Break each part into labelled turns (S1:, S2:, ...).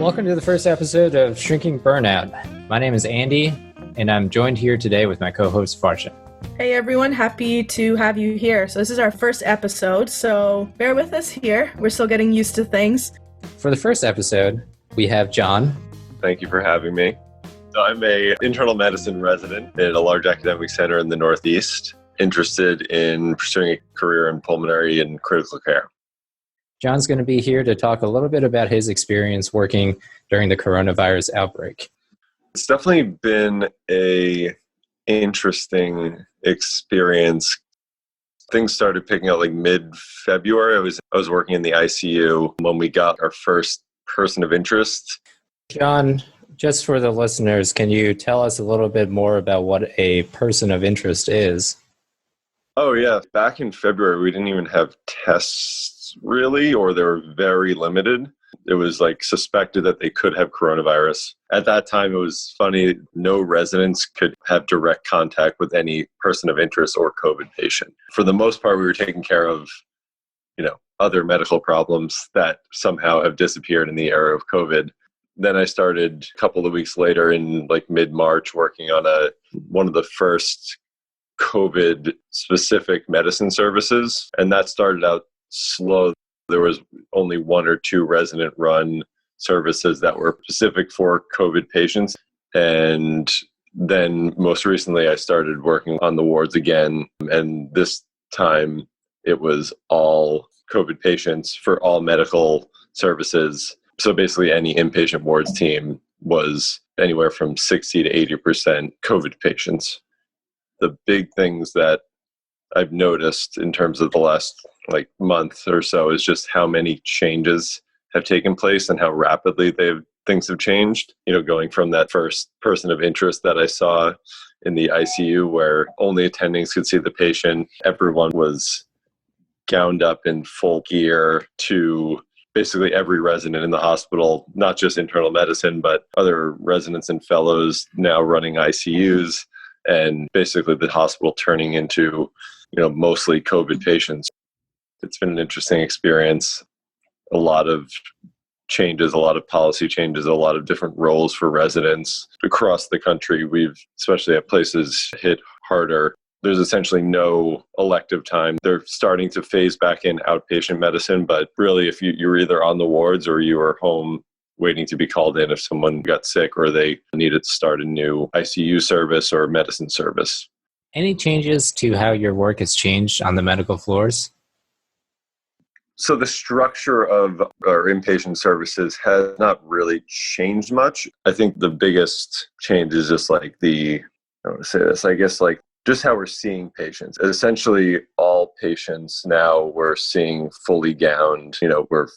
S1: Welcome to the first episode of Shrinking Burnout. My name is Andy, and I'm joined here today with my co-host Farsha.
S2: Hey everyone, happy to have you here. So this is our first episode, so bear with us here. We're still getting used to things.
S1: For the first episode, we have John.
S3: Thank you for having me. So I'm an internal medicine resident at a large academic center in the Northeast, interested in pursuing a career in pulmonary and critical care.
S1: John's going to be here to talk a little bit about his experience working during the coronavirus outbreak.
S3: It's definitely been an interesting experience. Things started picking up like mid-February. I was working in the ICU when we got our first person of interest.
S1: John, just for the listeners, can you tell us a little bit more about what a person of interest is?
S3: Oh yeah, back in February, we didn't even have tests really, or they were very limited. It was like suspected that they could have coronavirus. At that time, it was funny, no residents could have direct contact with any person of interest or COVID patient. For the most part, we were taking care of, other medical problems that somehow have disappeared in the era of COVID. Then I started a couple of weeks later in like mid-March working on one of the first COVID specific medicine services. And that started out slow. There was only one or two resident run services that were specific for COVID patients. And then most recently I started working on the wards again. And this time it was all COVID patients for all medical services. So basically any inpatient wards team was anywhere from 60 to 80% COVID patients. The big things that I've noticed in terms of the last month or so is just how many changes have taken place and how rapidly things have changed. Going from that first person of interest that I saw in the ICU where only attendings could see the patient, everyone was gowned up in full gear, to basically every resident in the hospital, not just internal medicine, but other residents and fellows now running ICUs, and basically the hospital turning into mostly COVID patients. It's been an interesting experience. A lot of changes, a lot of policy changes, a lot of different roles for residents across the country. We've, especially at places hit harder, there's essentially no elective time. They're starting to phase back in outpatient medicine, but really if you're either on the wards or you are home waiting to be called in if someone got sick or they needed to start a new ICU service or medicine service.
S1: Any changes to how your work has changed on the medical floors?
S3: So the structure of our inpatient services has not really changed much. I think the biggest change is just just how we're seeing patients. Essentially, all patients now we're seeing fully gowned, we're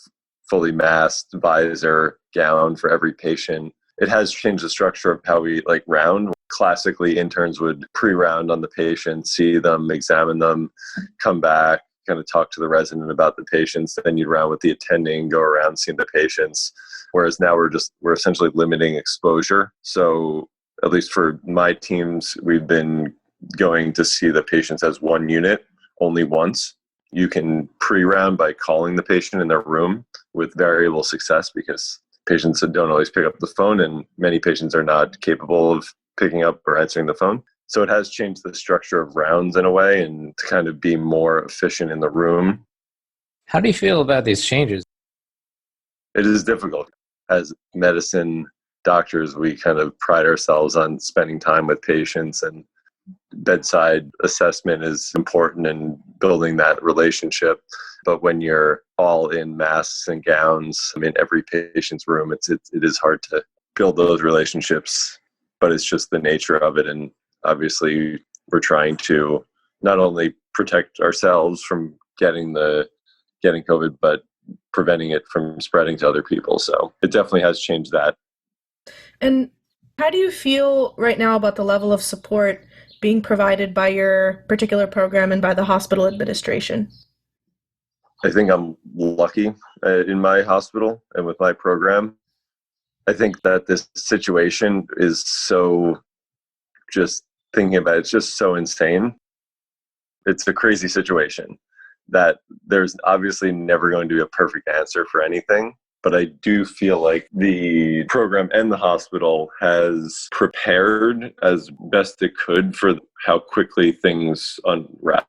S3: fully masked, visor, gown for every patient. It has changed the structure of how we round. Classically, interns would pre-round on the patient, see them, examine them, come back, kind of talk to the resident about the patients. Then you'd round with the attending, go around seeing the patients. Whereas now we're essentially limiting exposure. So at least for my teams, we've been going to see the patients as one unit only once. You can pre-round by calling the patient in their room with variable success because patients don't always pick up the phone and many patients are not capable of picking up or answering the phone. So it has changed the structure of rounds in a way and to kind of be more efficient in the room.
S1: How do you feel about these changes?
S3: It is difficult. As medicine doctors, we kind of pride ourselves on spending time with patients, and bedside assessment is important in building that relationship. But when you're all in masks and gowns, every patient's room, it is hard to build those relationships. But it's just the nature of it. And obviously, we're trying to not only protect ourselves from getting COVID, but preventing it from spreading to other people. So it definitely has changed that.
S2: And how do you feel right now about the level of support being provided by your particular program and by the hospital administration?
S3: I think I'm lucky in my hospital and with my program. I think that this situation is so, just thinking about it, it's just so insane. It's a crazy situation that there's obviously never going to be a perfect answer for anything. But I do feel like the program and the hospital has prepared as best it could for how quickly things unwrap,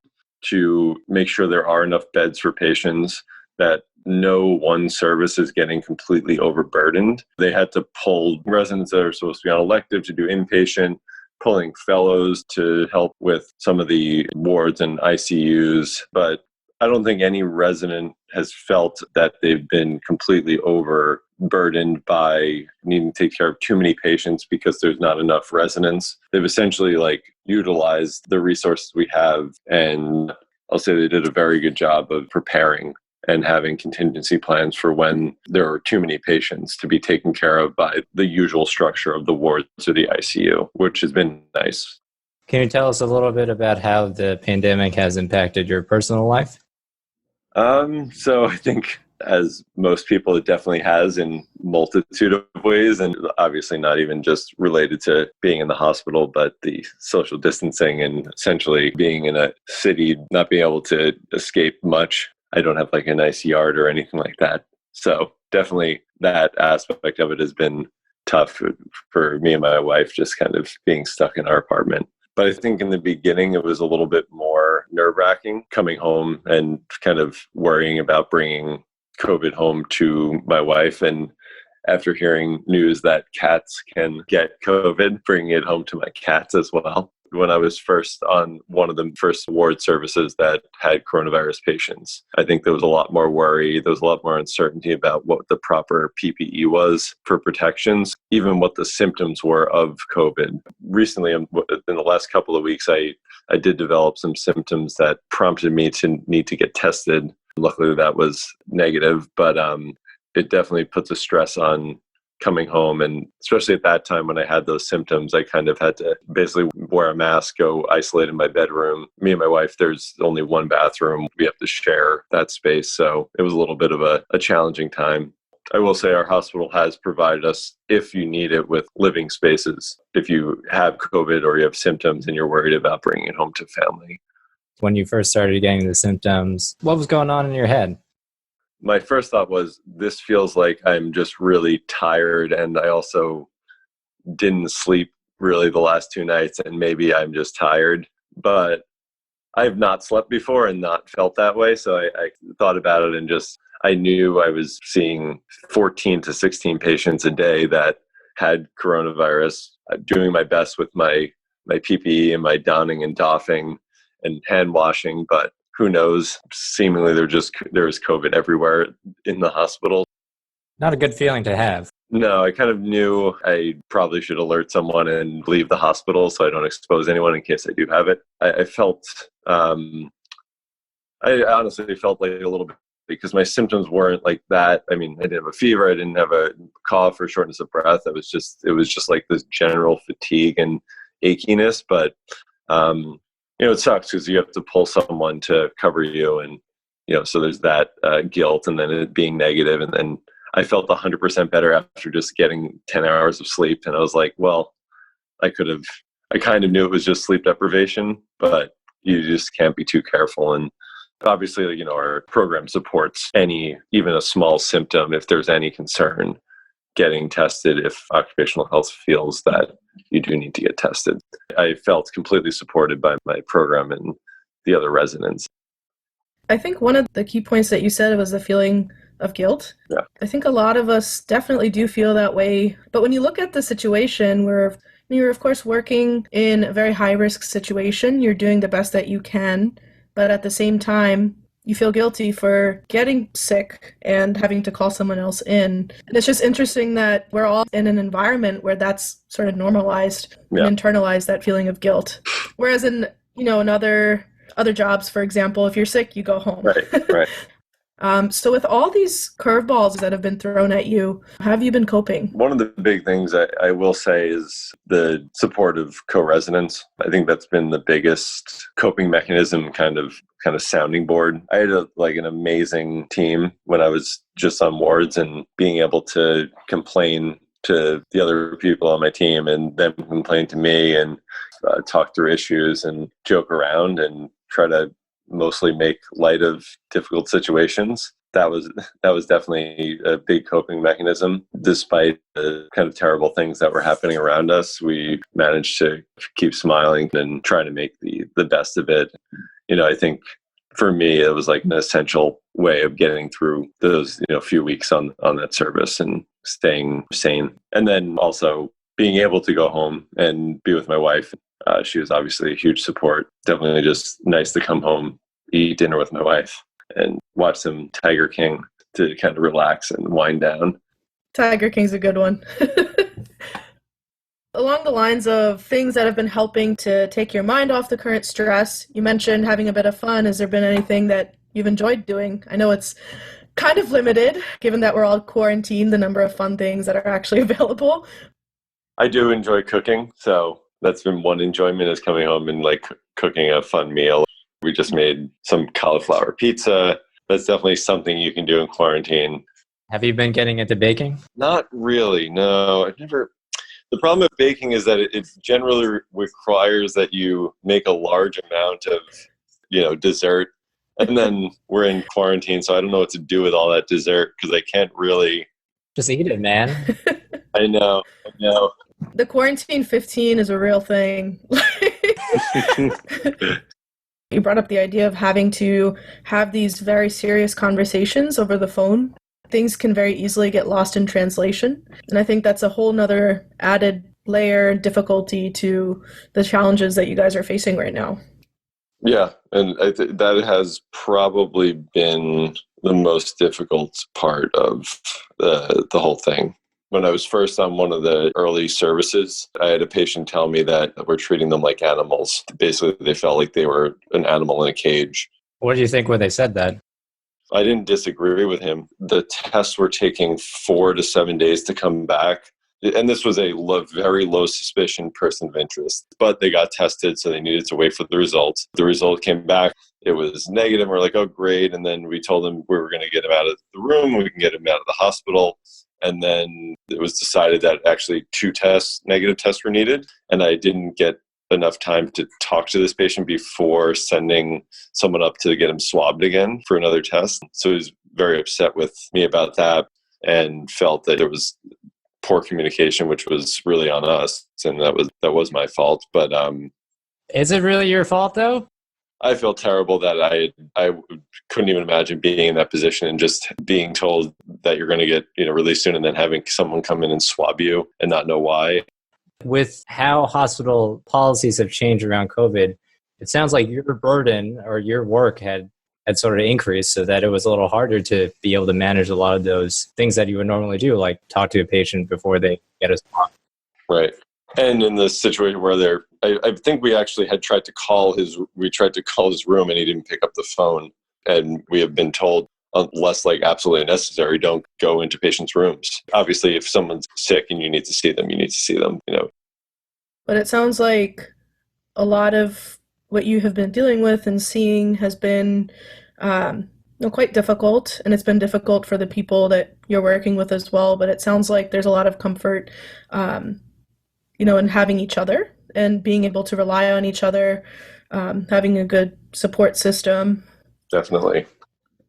S3: to make sure there are enough beds for patients, that no one service is getting completely overburdened. They had to pull residents that are supposed to be on elective to do inpatient, pulling fellows to help with some of the wards and ICUs. But I don't think any resident has felt that they've been completely overburdened by needing to take care of too many patients because there's not enough residents. They've essentially utilized the resources we have, and I'll say they did a very good job of preparing and having contingency plans for when there are too many patients to be taken care of by the usual structure of the wards or the ICU, which has been nice.
S1: Can you tell us a little bit about how the pandemic has impacted your personal life?
S3: So I think, as most people, it definitely has in multitude of ways, and obviously not even just related to being in the hospital, but the social distancing and essentially being in a city, not being able to escape much. I don't have a nice yard or anything like that. So definitely that aspect of it has been tough for me and my wife, just kind of being stuck in our apartment. But I think in the beginning, it was a little bit more nerve-wracking coming home and kind of worrying about bringing COVID home to my wife. And after hearing news that cats can get COVID, bringing it home to my cats as well. When I was first on one of the first ward services that had coronavirus patients, I think there was a lot more worry. There was a lot more uncertainty about what the proper PPE was for protections, even what the symptoms were of COVID. Recently, in the last couple of weeks, I did develop some symptoms that prompted me to need to get tested. Luckily, that was negative, but it definitely puts a stress on coming home. And especially at that time when I had those symptoms, I kind of had to basically wear a mask, go isolate in my bedroom. Me and my wife, there's only one bathroom. We have to share that space. So it was a little bit of a challenging time. I will say our hospital has provided us, if you need it, with living spaces. If you have COVID or you have symptoms and you're worried about bringing it home to family.
S1: When you first started getting the symptoms, what was going on in your head?
S3: My first thought was, this feels like I'm just really tired, and I also didn't sleep really the last 2 nights, and maybe I'm just tired. But I've not slept before and not felt that way, so I thought about it, and I knew I was seeing 14 to 16 patients a day that had coronavirus, doing my best with my PPE and my donning and doffing and hand washing, but who knows? Seemingly there's COVID everywhere in the hospital.
S1: Not a good feeling to have.
S3: No, I kind of knew I probably should alert someone and leave the hospital so I don't expose anyone in case I do have it. I honestly felt like a little bit, because my symptoms weren't like that. I mean, I didn't have a fever, I didn't have a cough or shortness of breath. It was just like this general fatigue and achiness, but it sucks because you have to pull someone to cover you, and so there's that guilt, and then it being negative, and then I felt 100% better after just getting 10 hours of sleep, and I was like, well, I kind of knew it was just sleep deprivation, but you just can't be too careful. And obviously, our program supports even a small symptom, if there's any concern, getting tested if occupational health feels that you do need to get tested. I felt completely supported by my program and the other residents.
S2: I think one of the key points that you said was the feeling of guilt.
S3: Yeah.
S2: I think a lot of us definitely do feel that way. But when you look at the situation where you're, of course, working in a very high-risk situation, you're doing the best that you can, but at the same time, you feel guilty for getting sick and having to call someone else in. And it's just interesting that we're all in an environment where that's sort of normalized and internalized, that feeling of guilt. Whereas in other jobs, for example, if you're sick, you go home.
S3: Right.
S2: So with all these curveballs that have been thrown at you, how have you been coping?
S3: One of the big things I will say is the support of co-residents. I think that's been the biggest coping mechanism, kind of sounding board. I had an amazing team when I was just on wards, and being able to complain to the other people on my team and them complain to me, and talk through issues and joke around and try to mostly make light of difficult situations. that was definitely a big coping mechanism. Despite the kind of terrible things that were happening around us, we managed to keep smiling and try to make the best of it. I think for me, it was like an essential way of getting through those, few weeks on that service and staying sane. And then also being able to go home and be with my wife. She was obviously a huge support. Definitely just nice to come home, eat dinner with my wife, and watch some Tiger King to kind of relax and wind down.
S2: Tiger King's a good one. Along the lines of things that have been helping to take your mind off the current stress, you mentioned having a bit of fun. Has there been anything that you've enjoyed doing? I know it's kind of limited, given that we're all quarantined, the number of fun things that are actually available.
S3: I do enjoy cooking, so that's been one enjoyment, is coming home and like cooking a fun meal. We just made some cauliflower pizza. That's definitely something you can do in quarantine.
S1: Have you been getting into baking?
S3: Not really, no. I've never. The problem with baking is that it generally requires that you make a large amount of, dessert. And then we're in quarantine, so I don't know what to do with all that dessert because I can't really.
S1: Just eat it, man.
S3: I know.
S2: The quarantine 15 is a real thing. You brought up the idea of having to have these very serious conversations over the phone. Things can very easily get lost in translation. And I think that's a whole nother added layer difficulty to the challenges that you guys are facing right now.
S3: Yeah, and I think that has probably been the most difficult part of the whole thing. When I was first on one of the early services, I had a patient tell me that we're treating them like animals. Basically, they felt like they were an animal in a cage.
S1: What do you think when they said that?
S3: I didn't disagree with him. The tests were taking 4 to 7 days to come back. And this was a very low suspicion person of interest. But they got tested, so they needed to wait for the results. The result came back. It was negative. We're like, oh, great. And then we told them we were going to get him out of the room. We can get him out of the hospital. And then it was decided that actually 2 negative tests were needed. And I didn't get enough time to talk to this patient before sending someone up to get him swabbed again for another test. So he was very upset with me about that and felt that there was poor communication, which was really on us. And that was my fault. But
S1: is it really your fault though?
S3: I feel terrible that I couldn't even imagine being in that position and just being told that you're going to get released soon and then having someone come in and swab you and not know why.
S1: With how hospital policies have changed around COVID, it sounds like your burden or your work had sort of increased so that it was a little harder to be able to manage a lot of those things that you would normally do, like talk to a patient before they get a swab.
S3: Right. And in the situation where I think we actually had tried to call his room and he didn't pick up the phone. And we have been told, unless like absolutely necessary, don't go into patients' rooms. Obviously, if someone's sick and you need to see them, you need to see them,
S2: But it sounds like a lot of what you have been dealing with and seeing has been quite difficult, and it's been difficult for the people that you're working with as well. But it sounds like there's a lot of comfort, in having each other and being able to rely on each other, having a good support system.
S3: Definitely.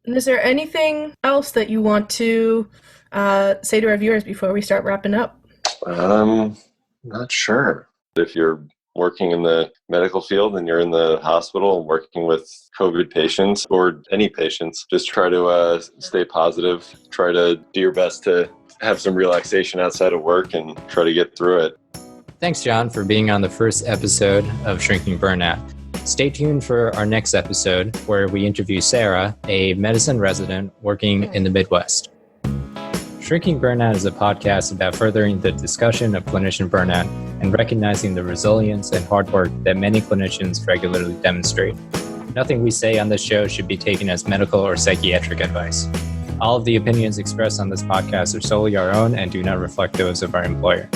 S2: And is there anything else that you want to say to our viewers before we start wrapping up?
S3: Not sure. If you're working in the medical field and you're in the hospital and working with COVID patients or any patients, just try to stay positive. Try to do your best to have some relaxation outside of work and try to get through it.
S1: Thanks, John, for being on the first episode of Shrinking Burnout. Stay tuned for our next episode where we interview Sarah, a medicine resident working in the Midwest. Shrinking Burnout is a podcast about furthering the discussion of clinician burnout and recognizing the resilience and hard work that many clinicians regularly demonstrate. Nothing we say on this show should be taken as medical or psychiatric advice. All of the opinions expressed on this podcast are solely our own and do not reflect those of our employer.